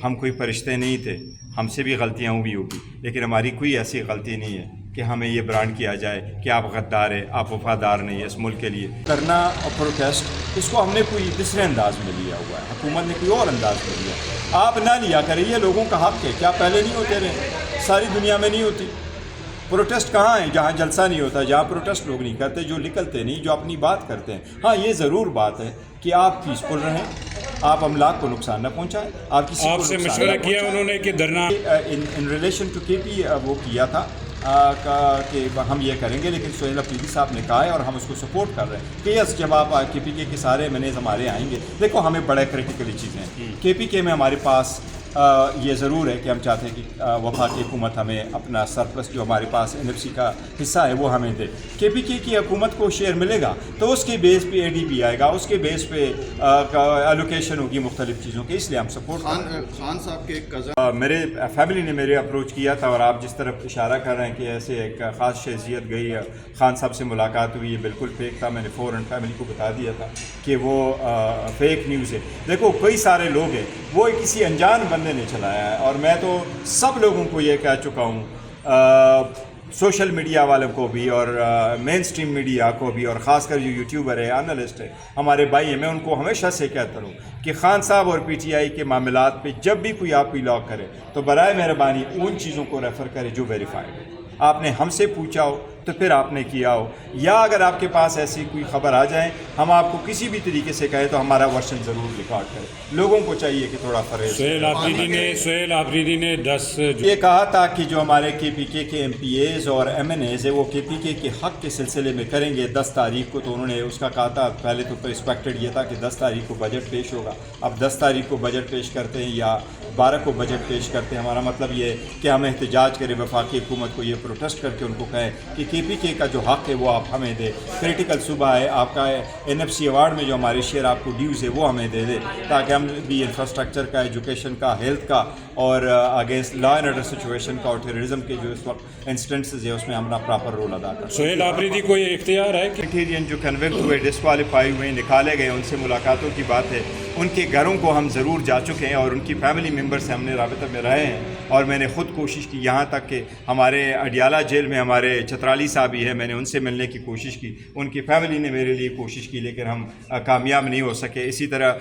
ہم کوئی فرشتے نہیں تھے، ہم سے بھی غلطیاں ہوئی ہوگی، لیکن ہماری کوئی ایسی غلطی نہیں ہے کہ ہمیں یہ برانڈ کیا جائے کہ آپ غدار ہیں، آپ وفادار نہیں اس ملک کے لیے کرنا اور پروٹیسٹ، اس کو ہم نے کوئی دوسرے انداز میں لیا ہوا ہے، حکومت نے کوئی اور انداز میں لیا، آپ نہ لیا کریں، یہ لوگوں کا حق ہے، کیا پہلے نہیں ہوتے رہے؟ ساری دنیا میں نہیں ہوتی پروٹیسٹ، کہاں ہیں جہاں جلسہ نہیں ہوتا، جہاں پروٹیسٹ لوگ نہیں کرتے، جو نکلتے نہیں، جو اپنی بات کرتے ہیں۔ ہاں یہ ضرور بات ہے کہ آپ پیسفل رہیں، آپ املاک کو نقصان نہ پہنچائیں، آپ کسی کو سے نقصان مشورہ نہ کیا انہوں نے کہ دھرنا ان ریلیشن ٹو کے پی وہ کیا تھا کہ ہم یہ کریں گے، لیکن سہیل افریدی صاحب نے کہا ہے اور ہم اس کو سپورٹ کر رہے ہیں کہ یس جب آپ کے پی کے سارے منیز ہمارے آئیں گے، دیکھو ہمیں بڑے کریٹیکلی چیزیں ہیں کے پی کے میں ہمارے پاس یہ ضرور ہے کہ ہم چاہتے ہیں کہ وفاقی حکومت ہمیں اپنا سرپلس جو ہمارے پاس این ایف سی کا حصہ ہے وہ ہمیں دے، کے پی کے کی حکومت کو شیئر ملے گا تو اس کے بیس پہ اے ڈی پی آئے گا، اس کے بیس پہ ایلوکیشن ہوگی مختلف چیزوں کی، اس لیے ہم سپورٹ خان صاحب کے ایک کزن میرے فیملی نے میرے اپروچ کیا تھا، اور آپ جس طرف اشارہ کر رہے ہیں کہ ایسے ایک خاص شخصیت گئی خان صاحب سے ملاقات ہوئی، یہ بالکل فیک تھا، میں نے فوراً فیملی کو بتا دیا تھا کہ وہ فیک نیوز ہے۔ دیکھو کئی سارے لوگ ہیں، وہ کسی انجان بندے نے چلایا ہے، اور میں تو سب لوگوں کو یہ کہہ چکا ہوں، سوشل میڈیا والوں کو بھی اور مین سٹریم میڈیا کو بھی، اور خاص کر جو یوٹیوبر ہے، انالسٹ ہے، ہمارے بھائی ہیں، میں ان کو ہمیشہ سے کہتا ہوں کہ خان صاحب اور پی ٹی آئی کے معاملات پہ جب بھی کوئی آپ ولاگ کرے تو برائے مہربانی ان چیزوں کو ریفر کرے جو ویریفائڈ ہے، آپ نے ہم سے پوچھا ہو تو پھر آپ نے کیا ہو، یا اگر آپ کے پاس ایسی کوئی خبر آ جائے ہم آپ کو کسی بھی طریقے سے کہیں تو ہمارا ورژن ضرور ریکارڈ کریں۔ لوگوں کو چاہیے کہ تھوڑا فریض سہیل آفریدی نے 10 یہ کہا تھا کہ جو ہمارے کے پی کے ایم پی ایز اور ایم این ایز ہے وہ کے پی کے حق کے سلسلے میں کریں گے 10 تاریخ کو، تو انہوں نے اس کا کہا تھا، پہلے تو ایکسپیکٹڈ یہ تھا کہ 10 تاریخ کو بجٹ پیش ہوگا، اب 10 تاریخ کو بجٹ پیش کرتے ہیں یا 12 کو بجٹ پیش کرتے ہیں، ہمارا مطلب یہ کہ ہم احتجاج کریں وفاقی حکومت کو، یہ پروٹیسٹ کر کے ان کو کہیں کہ کے پی کے کا جو حق ہے وہ آپ ہمیں دے، کریٹیکل صوبہ ہے آپ کا، این ایف سی ایوارڈ میں جو ہمارے شیئر آپ کو ڈیوز ہے وہ ہمیں دے دے، تاکہ ہم بھی انفراسٹرکچر کا، ایجوکیشن کا، ہیلتھ کا، اور against law and order situation کا اور ٹیررزم کے جو اس وقت انسٹنسز ہے اس میں ہمارا پراپر رول ادا کریں۔ سہیل آفریدی کو یہ اختیار ہے کہ میٹیرین جو کنوکٹ ہوئے، ڈسکوالیفائی ہوئے، نکالے گئے، ان سے ملاقاتوں کی بات ہے، ان کے گھروں کو ہم ضرور جا چکے ہیں اور ان کی فیملی ممبر سے ہم نے رابطہ میں رہے ہیں، اور میں نے خود کوشش کی، یہاں تک کہ ہمارے اڈیالہ جیل میں ہمارے چترالی صاحب ہی ہیں، میں نے ان سے ملنے کی کوشش کی، ان کی فیملی نے میرے لیے کوشش کی، لیکن ہم کامیاب نہیں ہو سکے۔ اسی طرح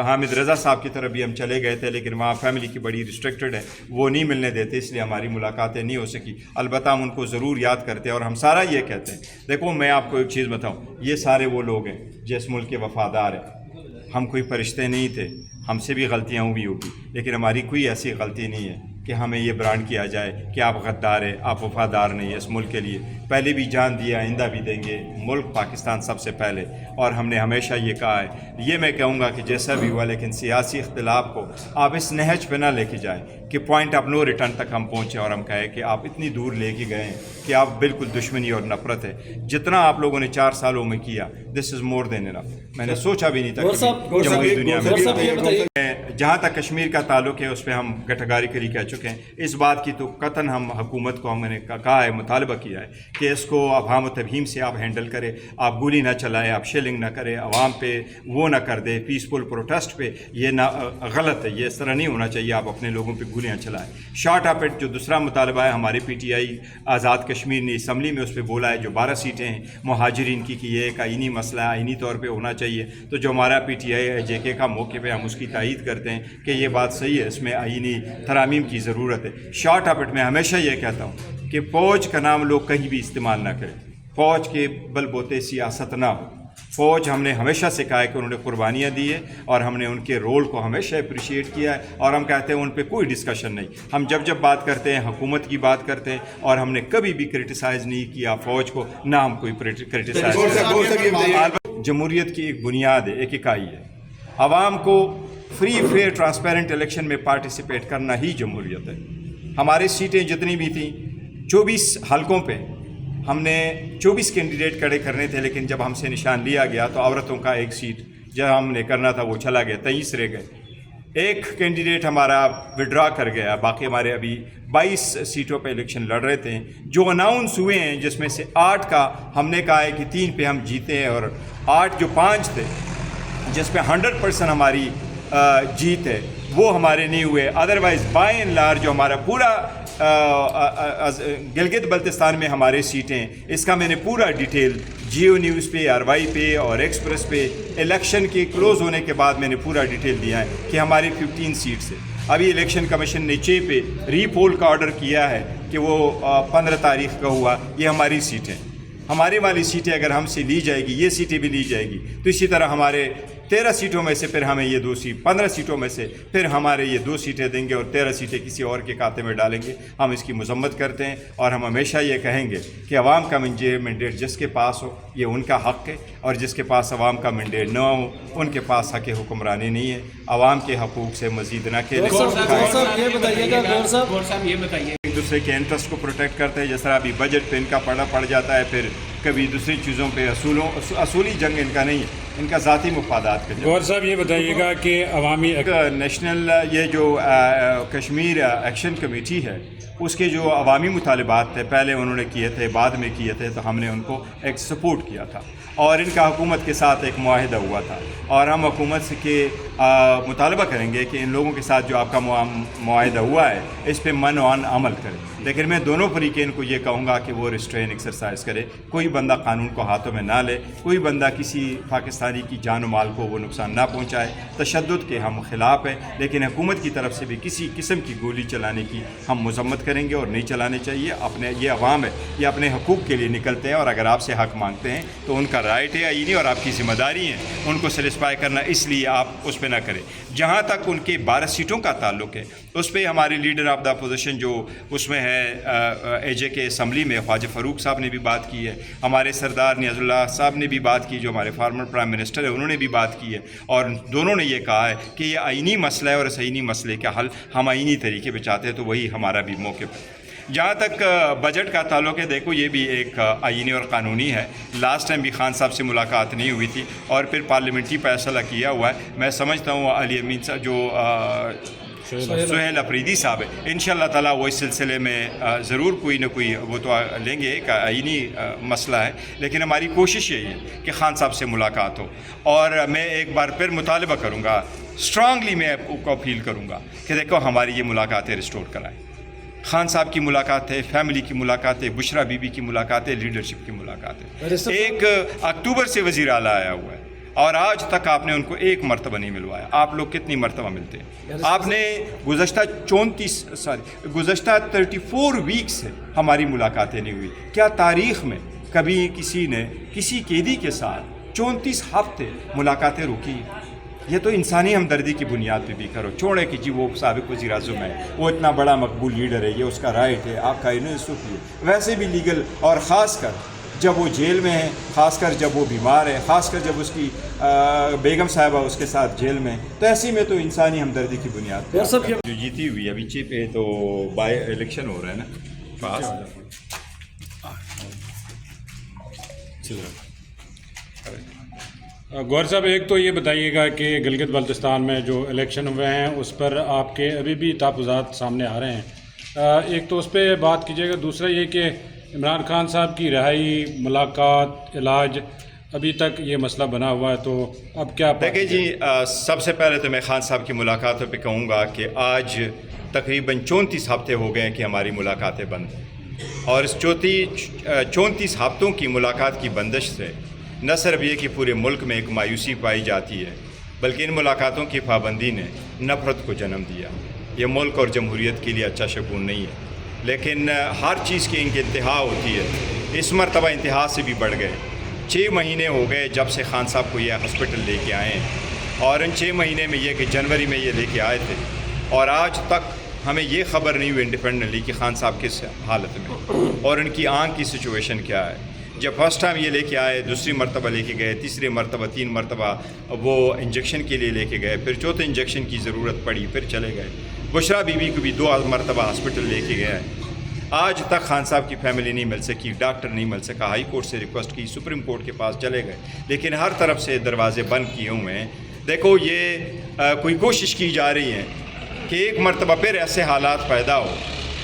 حامد رضا صاحب کی طرف بھی ہم چلے گئے تھے، لیکن وہاں فیملی کی بڑی ریسٹرکٹڈ ہے، وہ نہیں ملنے دیتے، اس لیے ہماری ملاقاتیں نہیں ہو سکی۔ البتہ ہم ان کو ضرور یاد کرتے ہیں، اور ہم سارا یہ کہتے ہیں، دیکھو میں آپ کو ایک چیز بتاؤں، یہ سارے وہ لوگ ہیں جس ملک کے وفادار ہیں، ہم کوئی فرشتے نہیں تھے، ہم سے بھی غلطیاں ہوئی ہوگی، لیکن ہماری کوئی ایسی غلطی نہیں ہے کہ ہمیں یہ برانڈ کیا جائے کہ آپ غدار ہیں، آپ وفادار نہیں اس ملک کے لیے، پہلے بھی جان دیا، آئندہ بھی دیں گے، ملک پاکستان سب سے پہلے، اور ہم نے ہمیشہ یہ کہا ہے۔ یہ میں کہوں گا کہ جیسا بھی ہوا، لیکن سیاسی اختلاف کو آپ اس نہج پہ نہ لے کے جائیں کہ پوائنٹ آف نو ریٹرن تک ہم پہنچیں اور ہم کہیں کہ آپ اتنی دور لے کے گئے ہیں کہ آپ بالکل دشمنی اور نفرت ہے، جتنا آپ لوگوں نے 4 سالوں میں کیا، دس از مور دین انف۔ میں نے سوچا بھی نہیں تھا کہ جمہوری دنیا میں، جہاں تک کشمیر کا تعلق ہے اس پہ ہم گٹھگاری کری کہہ چکے ہیں، اس بات کی تو قطعاً ہم حکومت کو ہم نے کہا ہے، مطالبہ کیا ہے کہ اس کو افہام و تفہیم سے آپ ہینڈل کریں، آپ گولی نہ چلائیں، آپ شیلنگ نہ کریں، عوام پہ وہ نہ کر دیں، پیسفل پروٹیسٹ پہ یہ نہ غلط ہے، یہ اس طرح نہیں ہونا چاہیے، آپ اپنے لوگوں پہ گولیاں چلائیں۔ شارٹ آف اٹ جو دوسرا مطالبہ ہے، ہماری P T I Azad Kashmir نے اسمبلی میں اس پہ بولا ہے، جو 12 سیٹیں ہیں مہاجرین کی، کہ یہ ایک آئینی مسئلہ ہے، آئینی طور پہ ہونا چاہیے، تو جو ہمارا پی ٹی آئی جے کے کا موقف ہے ہم اس کی تائید کرتے ہیں کہ یہ بات صحیح ہے، اس میں آئینی ترامیم کی ضرورت ہے۔ شارٹ آف اٹ میں ہمیشہ یہ کہتا ہوں کہ فوج کا نام لوگ کہیں بھی استعمال نہ کریں، فوج کے بل بوتے سیاست نہ ہو، فوج ہم نے ہمیشہ سے کہا ہے کہ انہوں نے قربانیاں دی ہے، اور ہم نے ان کے رول کو ہمیشہ اپریشیٹ کیا ہے، اور ہم کہتے ہیں ان پہ کوئی ڈسکشن نہیں، ہم جب بات کرتے ہیں حکومت کی بات کرتے ہیں، اور ہم نے کبھی بھی کرٹیسائز نہیں کیا فوج کو، نہ ہم کوئی کرٹیسائز۔ جمہوریت کی ایک بنیاد ہے، ایک اکائی ہے، عوام کو فری فیئر ٹرانسپیرنٹ الیکشن میں پارٹیسپیٹ کرنا ہی جمہوریت ہے۔ ہماری سیٹیں جتنی بھی تھیں 24 حلقوں پہ ہم نے 24 کینڈیڈیٹ کھڑے کرنے تھے، لیکن جب ہم سے نشان لیا گیا تو عورتوں کا ایک سیٹ جو ہم نے کرنا تھا وہ چلا گیا، 23 رہ گئے، ایک کینڈیڈیٹ ہمارا وڈرا کر گیا، باقی ہمارے ابھی 22 سیٹوں پہ الیکشن لڑ رہے تھے، جو اناؤنس ہوئے ہیں جس میں سے 8 کا ہم نے کہا ہے کہ 3 پہ ہم جیتے ہیں، اور 8 جو 5 تھے جس پہ 100% ہماری جیت ہے، وہ ہمارے نہیں ہوئے. ادروائز بائی اینڈ لارج جو ہمارا پورا گلگت بلتستان میں ہمارے سیٹیں، اس کا میں نے پورا ڈیٹیل جیو نیوز پہ، آر وائی پہ اور ایکسپریس پہ الیکشن کے کلوز ہونے کے بعد میں نے پورا ڈیٹیل دیا ہے کہ ہماری 15 سیٹس ہے. ابھی الیکشن کمیشن نے 6 پہ ری پول کا آرڈر کیا ہے کہ وہ 15 تاریخ کا ہوا. یہ ہماری سیٹیں، ہماری والی سیٹیں اگر ہم سے لی جائے گی، یہ سیٹیں بھی لی جائے گی، تو اسی طرح ہمارے 13 سیٹوں میں سے پھر ہمیں یہ 15 سیٹوں میں سے پھر ہمارے یہ 2 سیٹیں دیں گے اور 13 سیٹیں کسی اور کے کھاتے میں ڈالیں گے. ہم اس کی مذمت کرتے ہیں اور ہم ہمیشہ یہ کہیں گے کہ عوام کا مینڈیٹ جس کے پاس ہو یہ ان کا حق ہے، اور جس کے پاس عوام کا مینڈیٹ نہ ہو ان کے پاس حق حکمرانی نہیں ہے. عوام کے حقوق سے مزید نہ کھیلیں. ایک دوسرے کے انٹرسٹ کو پروٹیکٹ کرتے ہیں. جس طرح ابھی بجٹ پہ ان کا پڑ جاتا ہے، پھر کبھی دوسری چیزوں پہ اصولی جنگ ان کا نہیں ہے، ان کا ذاتی مفادات کا جنگ. گور صاحب یہ بتائیے گا کہ عوامی نیشنل یہ جو کشمیر ایکشن کمیٹی ہے، اس کے جو عوامی مطالبات تھے پہلے انہوں نے کیے تھے، بعد میں کیے تھے، تو ہم نے ان کو ایک سپورٹ کیا تھا اور ان کا حکومت کے ساتھ ایک معاہدہ ہوا تھا، اور ہم حکومت سے کے مطالبہ کریں گے کہ ان لوگوں کے ساتھ جو آپ کا معاہدہ ہوا ہے اس پہ منوان عمل کریں. لیکن میں دونوں فریقین کو یہ کہوں گا کہ وہ ریسٹرین ایکسرسائز کرے. کوئی بندہ قانون کو ہاتھوں میں نہ لے، کوئی بندہ کسی پاکستانی کی جان و مال کو وہ نقصان نہ پہنچائے. تشدد کے ہم خلاف ہیں، لیکن حکومت کی طرف سے بھی کسی قسم کی گولی چلانے کی ہم مذمت کریں گے اور نہیں چلانے چاہیے. یہ عوام ہے، یہ اپنے حقوق کے لیے نکلتے ہیں، اور اگر آپ سے حق مانگتے ہیں تو ان کا رائٹ ہے آئینی اور آپ کی ذمہ داری ہے ان کو سیٹسفائی کرنا. اس لیے آپ اس پہ نہ کریں. جہاں تک ان کے 12 سیٹوں کا تعلق ہے، اس پہ ہمارے لیڈر آف دا اپوزیشن جو اس میں ہے اے جے کے اسمبلی میں خواجہ فاروق صاحب نے بھی بات کی ہے، ہمارے سردار نیاز اللہ صاحب نے بھی بات کی، جو ہمارے فارمر پرائم منسٹر ہے انہوں نے بھی بات کی ہے، اور دونوں نے یہ کہا ہے کہ یہ آئینی مسئلہ ہے اور اس آئینی مسئلے کا حل ہم آئینی طریقے پہ چاہتے ہیں. تو وہی ہمارا بھی موقف ہے. جہاں تک بجٹ کا تعلق ہے، دیکھو یہ بھی ایک آئینی اور قانونی ہے. لاسٹ ٹائم بھی خان صاحب سے ملاقات نہیں ہوئی تھی اور پھر پارلیمنٹری فیصلہ کیا ہوا ہے. میں سمجھتا ہوں علی امین صاحب جو سہیل افریدی صاحب ہے، انشاءاللہ تعالیٰ وہ اس سلسلے میں ضرور کوئی نہ کوئی وہ تو لیں گے. ایک آئینی مسئلہ ہے، لیکن ہماری کوشش یہی ہے کہ خان صاحب سے ملاقات ہو. اور میں ایک بار پھر مطالبہ کروں گا، اسٹرانگلی میں آپ کو اپیل کروں گا کہ دیکھو ہماری یہ ملاقاتیں ریسٹور کرائیں. خان صاحب کی ملاقات ہے، فیملی کی ملاقات ہے، بشرا بی بی کی ملاقات ہے، لیڈرشپ کی ملاقات ہے. 1 اکتوبر سے وزیر اعلیٰ آیا ہوا ہے اور آج تک آپ نے ان کو ایک مرتبہ نہیں ملوایا. آپ لوگ کتنی مرتبہ ملتے ہیں؟ آپ نے گزشتہ 34 ویک سے ہماری ملاقاتیں نہیں ہوئی. کیا تاریخ میں کبھی کسی نے کسی قیدی کے ساتھ 34 ہفتے ملاقاتیں روکی؟ یہ تو انسانی ہمدردی کی بنیاد پہ بھی کرو. چھوڑے کہ جی وہ سابق وزیر اعظم ہے، وہ اتنا بڑا مقبول لیڈر ہے، یہ اس کا رائٹ ہے، آپ کا انصاف ہے. ویسے بھی لیگل، اور خاص کر جب وہ جیل میں ہے، خاص کر جب وہ بیمار ہے، خاص کر جب اس کی بیگم صاحبہ اس کے ساتھ جیل میں، تو ایسی میں تو انسانی ہمدردی کی بنیاد پہ جو جیتی ہوئی ابھی 6 پہ تو بائی الیکشن ہو رہا ہے نا پاس. گور صاحب ایک تو یہ بتائیے گا کہ گلگت بلتستان میں جو الیکشن ہوئے ہیں اس پر آپ کے ابھی بھی تحفظات سامنے آ رہے ہیں. ایک تو اس پہ بات کیجیے گا. دوسرا یہ کہ عمران خان صاحب کی رہائی، ملاقات، علاج، ابھی تک یہ مسئلہ بنا ہوا ہے، تو اب کیا؟ دیکھیں جی، سب سے پہلے تو میں خان صاحب کی ملاقاتوں پہ کہوں گا کہ آج تقریباً 34 ہفتے ہو گئے ہیں کہ ہماری ملاقاتیں بند ہیں، اور اس 34 ہفتوں کی ملاقات کی بندش سے نہ صرف یہ کہ پورے ملک میں ایک مایوسی پائی جاتی ہے، بلکہ ان ملاقاتوں کی پابندی نے نفرت کو جنم دیا. یہ ملک اور جمہوریت کے لیے اچھا شگون نہیں ہے. لیکن ہر چیز کی ان کی انتہا ہوتی ہے. اس مرتبہ انتہا سے بھی بڑھ گئے. 6 مہینے ہو گئے جب سے خان صاحب کو یہ ہاسپٹل لے کے آئے ہیں، اور ان 6 مہینے میں یہ کہ جنوری میں یہ لے کے آئے تھے، اور آج تک ہمیں یہ خبر نہیں ہوئی انڈیپینڈنٹلی کہ خان صاحب کس حالت میں اور ان کی آنکھ کی سچویشن کیا ہے. جب فرسٹ ٹائم یہ لے کے آئے، دوسری مرتبہ لے کے گئے، تیسری مرتبہ 3 مرتبہ وہ انجیکشن کے لیے لے کے گئے، پھر چوتھے انجیکشن کی ضرورت پڑی، پھر چلے گئے. بشرا بی بی کو بھی 2 مرتبہ ہاسپٹل لے کے گئے. آج تک خان صاحب کی فیملی نہیں مل سکی، ڈاکٹر نہیں مل سکا. ہائی کورٹ سے ریکویسٹ کی، سپریم کورٹ کے پاس چلے گئے، لیکن ہر طرف سے دروازے بند کیے ہوئے ہیں. دیکھو یہ کوئی کوشش کی جا رہی ہے کہ ایک مرتبہ پھر ایسے حالات پیدا ہو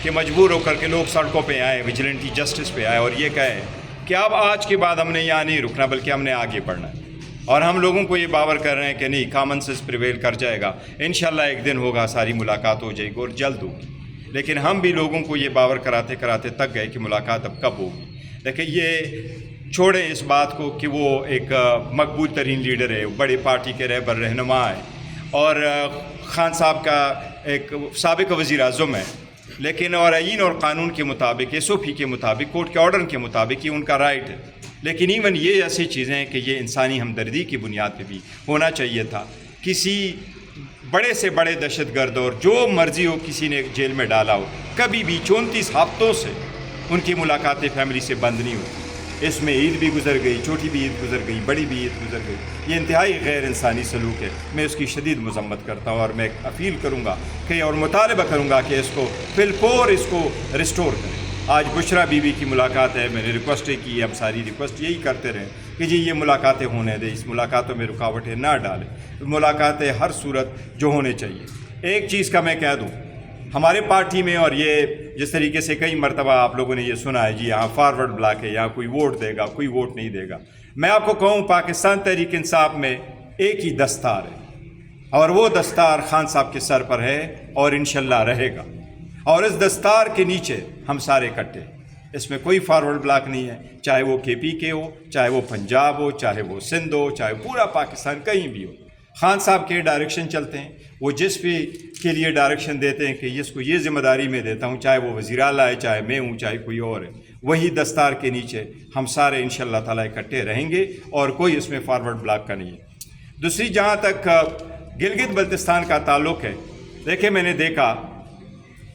کہ مجبور ہو کر کے لوگ سڑکوں پہ آئیں، وجیلنٹی جسٹس پہ آئے اور یہ کہیں کہ اب آج کے بعد ہم نے یہاں نہیں رکنا بلکہ ہم نے آگے بڑھنا ہے. اور ہم لوگوں کو یہ باور کر رہے ہیں کہ نہیں کامن سینس پریویل کر جائے گا، انشاءاللہ ایک دن ہوگا، ساری ملاقات ہو جائے گی اور جلد ہوگی۔ لیکن ہم بھی لوگوں کو یہ باور کراتے کراتے تک گئے کہ ملاقات اب کب ہوگی۔ دیکھیں یہ چھوڑیں اس بات کو کہ وہ ایک مقبول ترین لیڈر ہے، بڑی پارٹی کے رہبر رہنما ہے اور خان صاحب کا ایک سابق وزیر اعظم ہے، لیکن اور آئین اور قانون کے مطابق، ایس او پی کے مطابق، کورٹ کے آرڈر کے مطابق یہ ان کا رائٹ ہے۔ لیکن ایون یہ ایسی چیزیں ہیں کہ یہ انسانی ہمدردی کی بنیاد پہ بھی ہونا چاہیے تھا۔ کسی بڑے سے بڑے دہشت گرد اور جو مرضی ہو کسی نے جیل میں ڈالا ہو، کبھی بھی 34 ہفتوں سے ان کی ملاقاتیں فیملی سے بند نہیں ہوتی۔ اس میں عید بھی گزر گئی، چھوٹی بھی عید گزر گئی، بڑی بھی عید گزر گئی۔ یہ انتہائی غیر انسانی سلوک ہے، میں اس کی شدید مذمت کرتا ہوں اور میں اپیل کروں گا کہ اور مطالبہ کروں گا کہ اس کو بالفور اس کو ریسٹور کریں۔ آج بشرا بی بی کی ملاقات ہے، میں نے ریکویسٹ کی، ہم ساری ریکویسٹ یہی کرتے رہیں کہ جی یہ ملاقاتیں ہونے دیں، اس ملاقاتوں میں رکاوٹیں نہ ڈالیں، ملاقاتیں ہر صورت جو ہونے چاہیے۔ ایک چیز کا میں کہہ دوں، ہمارے پارٹی میں، اور یہ جس طریقے سے کئی مرتبہ آپ لوگوں نے یہ سنا ہے جی یہاں فارورڈ بلاک ہے، یہاں کوئی ووٹ دے گا، کوئی ووٹ نہیں دے گا، میں آپ کو کہوں پاکستان تحریک انصاف میں ایک ہی دستار ہے اور وہ دستار خان صاحب کے سر پر ہے اور انشاءاللہ رہے گا، اور اس دستار کے نیچے ہم سارے اکٹھے، اس میں کوئی فارورڈ بلاک نہیں ہے، چاہے وہ کے پی کے ہو، چاہے وہ پنجاب ہو، چاہے وہ سندھ ہو، چاہے پورا پاکستان کہیں بھی ہو۔ خان صاحب کے ڈائریکشن چلتے ہیں، وہ جس بھی کے لیے ڈائریکشن دیتے ہیں کہ اس کو یہ ذمہ داری میں دیتا ہوں، چاہے وہ وزیر اعلیٰ ہے، چاہے میں ہوں، چاہے کوئی اور ہے، وہی دستار کے نیچے ہم سارے انشاءاللہ تعالیٰ اکٹھے رہیں گے اور کوئی اس میں فارورڈ بلاک کا نہیں ہے۔ دوسری جہاں تک گلگت بلتستان کا تعلق ہے، دیکھیں میں نے دیکھا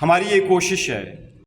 ہماری یہ کوشش ہے